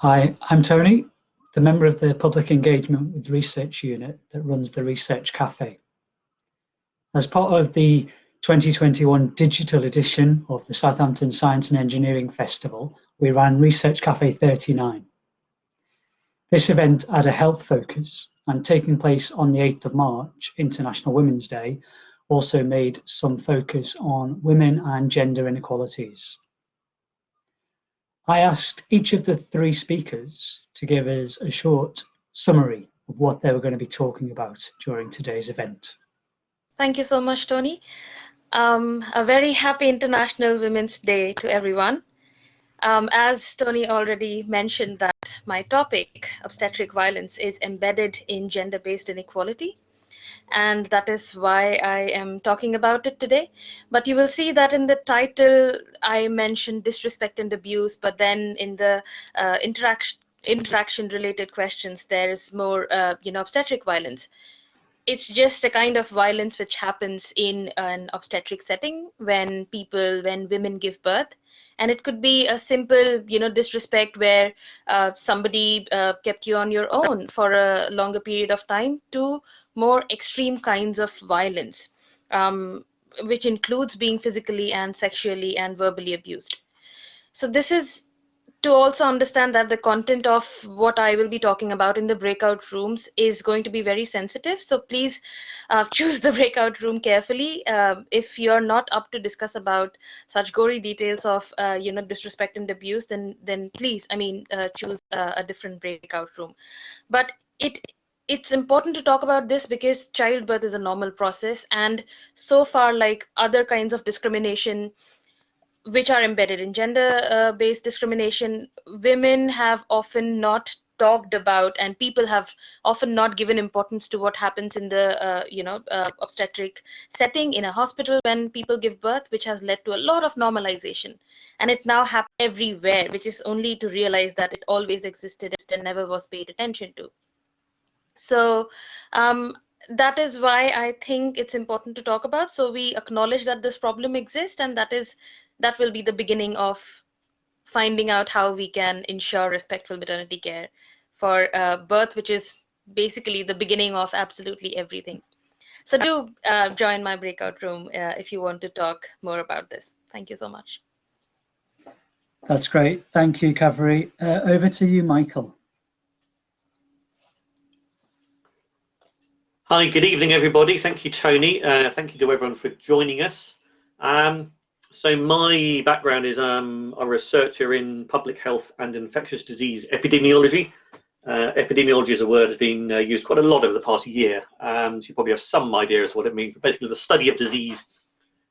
Hi, I'm Tony, the member of the Public Engagement with Research Unit that runs the Research Café. As part of the 2021 digital edition of the Southampton Science and Engineering Festival, we ran Research Café 39. This event had a health focus, and taking place on the 8th of March, International Women's Day, also made some focus on women and gender inequalities. I asked each of the three speakers to give us a short summary of what they were going to be talking about during today's event. Thank you so much, Tony. A very happy International Women's Day to everyone. As Tony already mentioned, that my topic, obstetric violence, is embedded in gender-based inequality. And that is why I am talking about it today. But you will see that in the title, I mentioned disrespect and abuse, but then in the interaction-related questions, there is more, obstetric violence. It's just a kind of violence which happens in an obstetric setting when women give birth. And it could be a simple, disrespect where somebody kept you on your own for a longer period of time, to more extreme kinds of violence, which includes being physically and sexually and verbally abused. So this is to also understand that the content of what I will be talking about in the breakout rooms is going to be very sensitive. So please choose the breakout room carefully. If you're not up to discuss about such gory details of disrespect and abuse, then please, choose a different breakout room. But it's important to talk about this because childbirth is a normal process, and so far, like other kinds of discrimination which are embedded in gender-based discrimination, women have often not talked about, and people have often not given importance to what happens in the obstetric setting in a hospital when people give birth, which has led to a lot of normalization. And it now happens everywhere, which is only to realize that it always existed and never was paid attention to. So that is why I think it's important to talk about. So we acknowledge that this problem exists, and that will be the beginning of finding out how we can ensure respectful maternity care for birth, which is basically the beginning of absolutely everything. So do join my breakout room if you want to talk more about this. Thank you so much. That's great. Thank you, Kaveri. Over to you, Michael. Hi, good evening, everybody. Thank you, Tony. Thank you to everyone for joining us. So my background is I'm a researcher in public health and infectious disease epidemiology. Epidemiology is a word that's been used quite a lot over the past year. So you probably have some idea as to what it means, but basically the study of disease.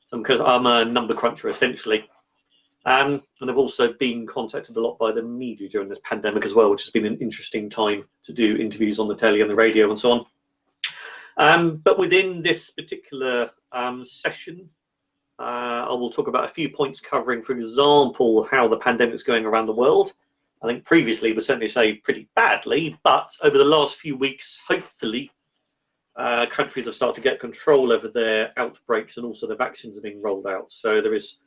So because I'm a number cruncher, essentially. And I've also been contacted a lot by the media during this pandemic as well, which has been an interesting time to do interviews on the telly and the radio and so on. But within this particular session, I will talk about a few points covering, for example, how the pandemic is going around the world. I think previously we'd certainly say pretty badly, but over the last few weeks, hopefully, countries have started to get control over their outbreaks, and also the vaccines are being rolled out. So there is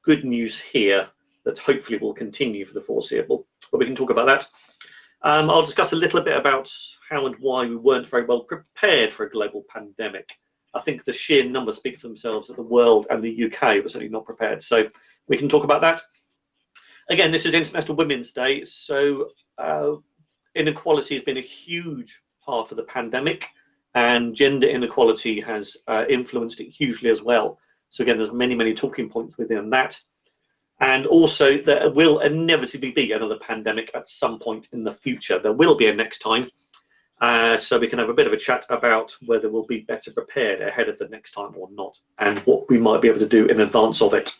good news here that hopefully will continue for the foreseeable, but we can talk about that. I'll discuss a little bit about how and why we weren't very well prepared for a global pandemic. I think the sheer numbers speak for themselves that the world and the UK were certainly not prepared. So we can talk about that. Again, this is International Women's Day. So inequality has been a huge part of the pandemic, and gender inequality has influenced it hugely as well. So again, there's many, many talking points within that. And also there will inevitably be another pandemic at some point in the future. There will be a next time. So we can have a bit of a chat about whether we'll be better prepared ahead of the next time or not, and what we might be able to do in advance of it.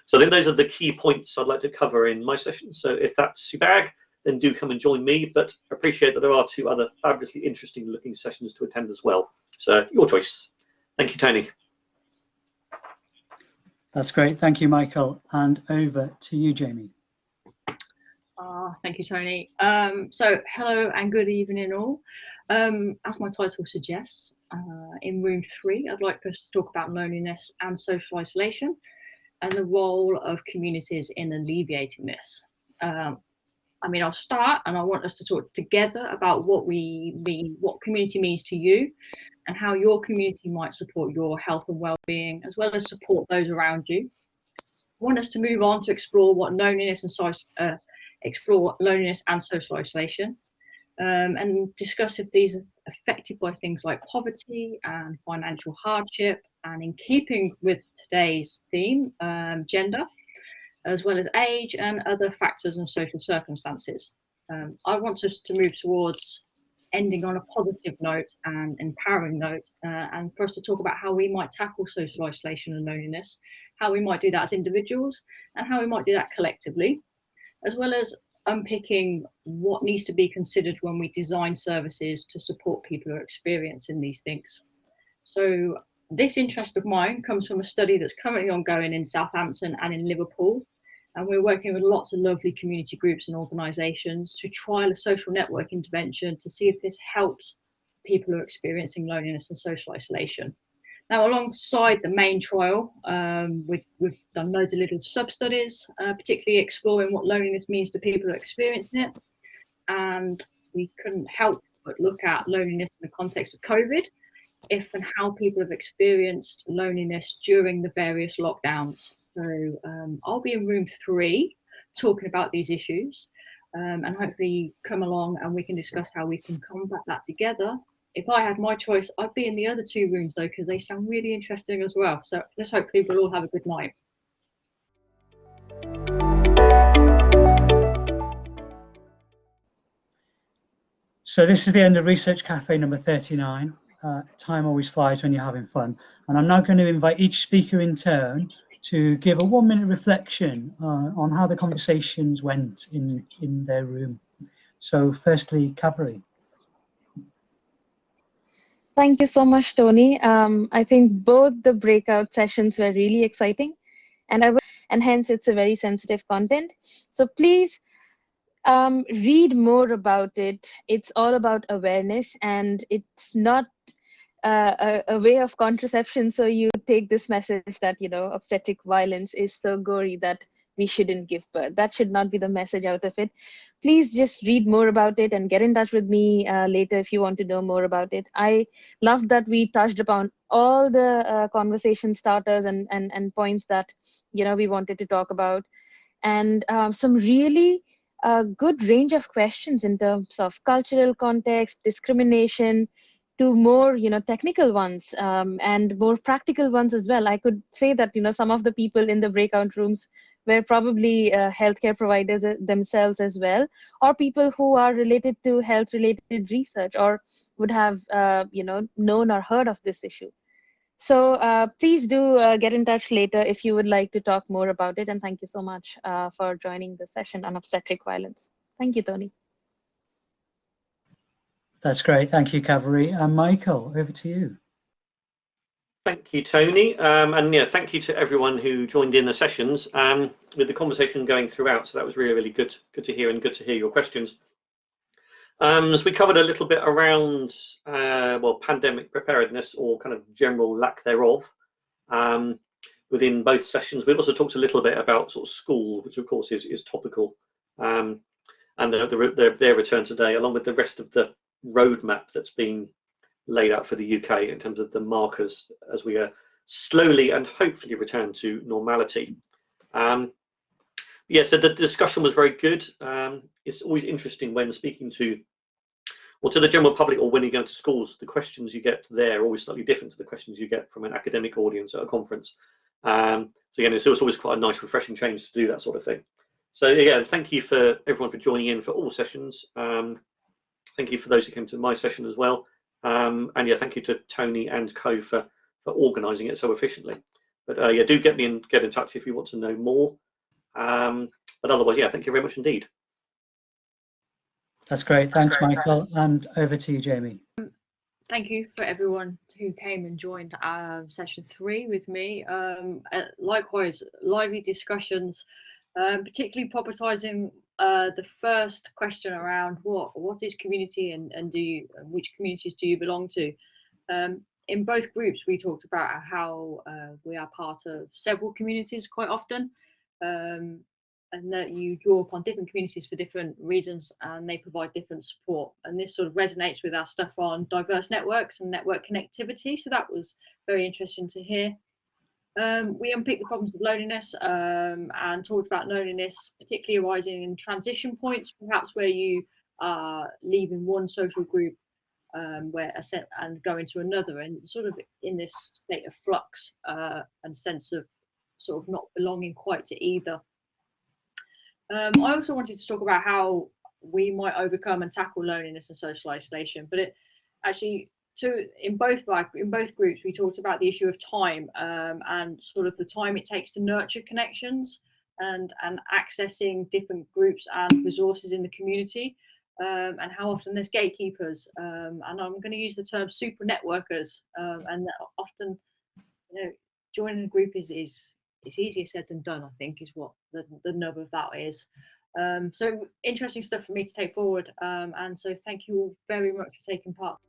So I think those are the key points I'd like to cover in my session. So if that's your bag, then do come and join me, but appreciate that there are two other fabulously interesting looking sessions to attend as well. So your choice. Thank you, Tony. That's great. Thank you, Michael. And over to you, Jamie. Thank you, Tony. So hello and good evening all. As my title suggests, in room 3, I'd like us to talk about loneliness and social isolation and the role of communities in alleviating this. I'll start, and I want us to talk together about what we mean, what community means to you, and how your community might support your health and well-being, as well as support those around you. I want us to move on to explore loneliness and social isolation, and discuss if these are affected by things like poverty and financial hardship, and in keeping with today's theme, gender, as well as age and other factors and social circumstances. I want us to move towards ending on a positive note and empowering note, and for us to talk about how we might tackle social isolation and loneliness, how we might do that as individuals, and how we might do that collectively, as well as unpicking what needs to be considered when we design services to support people who are experiencing these things. So this interest of mine comes from a study that's currently ongoing in Southampton and in Liverpool. And we're working with lots of lovely community groups and organisations to trial a social network intervention to see if this helps people who are experiencing loneliness and social isolation. Now, alongside the main trial, we've done loads of little sub-studies, particularly exploring what loneliness means to people who are experiencing it. And we couldn't help but look at loneliness in the context of COVID, if and how people have experienced loneliness during the various lockdowns. So I'll be in room 3 talking about these issues, and hopefully come along and we can discuss how we can combat that together. If I had my choice, I'd be in the other 2 rooms though, because they sound really interesting as well. So let's hopefully we'll all have a good night. So this is the end of Research Cafe number 39. Time always flies when you're having fun. And I'm now going to invite each speaker in turn to give a 1-minute reflection on how the conversations went in their room. So firstly, Kaveri. Thank you so much, Tony. I think both the breakout sessions were really exciting, and hence it's a very sensitive content. So please read more about it. It's all about awareness, and it's not a way of contraception. So you take this message that, obstetric violence is so gory that we shouldn't give birth. That should not be the message out of it. Please just read more about it and get in touch with me later if you want to know more about it. I love that we touched upon all the conversation starters and points that, we wanted to talk about, and some really good range of questions in terms of cultural context, discrimination, to more technical ones, and more practical ones as well. I could say that some of the people in the breakout rooms were probably healthcare providers themselves as well, or people who are related to health related research, or would have known or heard of this issue. So please do get in touch later if you would like to talk more about it. And thank you so much for joining the session on obstetric violence. Thank you, Tony. That's great. Thank you, Kaveri. And Michael, over to you. Thank you, Tony. And yeah, thank you to everyone who joined in the sessions with the conversation going throughout. So that was really, really good to hear, and good to hear your questions. As we covered a little bit around, pandemic preparedness, or kind of general lack thereof, within both sessions. We also talked a little bit about sort of school, which of course is topical, and their return today, along with the rest of the roadmap that's been laid out for the UK in terms of the markers as we slowly and hopefully return to normality. Yeah, so the discussion was very good. It's always interesting when speaking to the general public, or when you go to schools, the questions you get there are always slightly different to the questions you get from an academic audience at a conference. So again, it's always quite a nice, refreshing change to do that sort of thing. So yeah, thank you for everyone for joining in for all sessions. Thank you for those who came to my session as well. And yeah, thank you to Tony and Co for organising it so efficiently. But yeah, do get in touch if you want to know more. But otherwise, yeah, thank you very much indeed. That's great. Thanks, Michael. And over to you, Jamie. Thank you for everyone who came and joined session 3 with me. Likewise, lively discussions, particularly propertising the first question around what is community, and which communities do you belong to? In both groups, we talked about how we are part of several communities quite often, and that you draw upon different communities for different reasons, and they provide different support. And this sort of resonates with our stuff on diverse networks and network connectivity. So that was very interesting to hear. We unpicked the problems of loneliness and talked about loneliness, particularly arising in transition points, perhaps where you are leaving one social group and go into another, and sort of in this state of flux and sense of sort of not belonging quite to either. I also wanted to talk about how we might overcome and tackle loneliness and social isolation, but it actually in both groups we talked about the issue of time and sort of the time it takes to nurture connections and accessing different groups and resources in the community, and how often there's gatekeepers, and I'm going to use the term super networkers, and often, you know, joining a group is it's easier said than done, I think, is what the nub of that is. So interesting stuff for me to take forward, and so thank you all very much for taking part.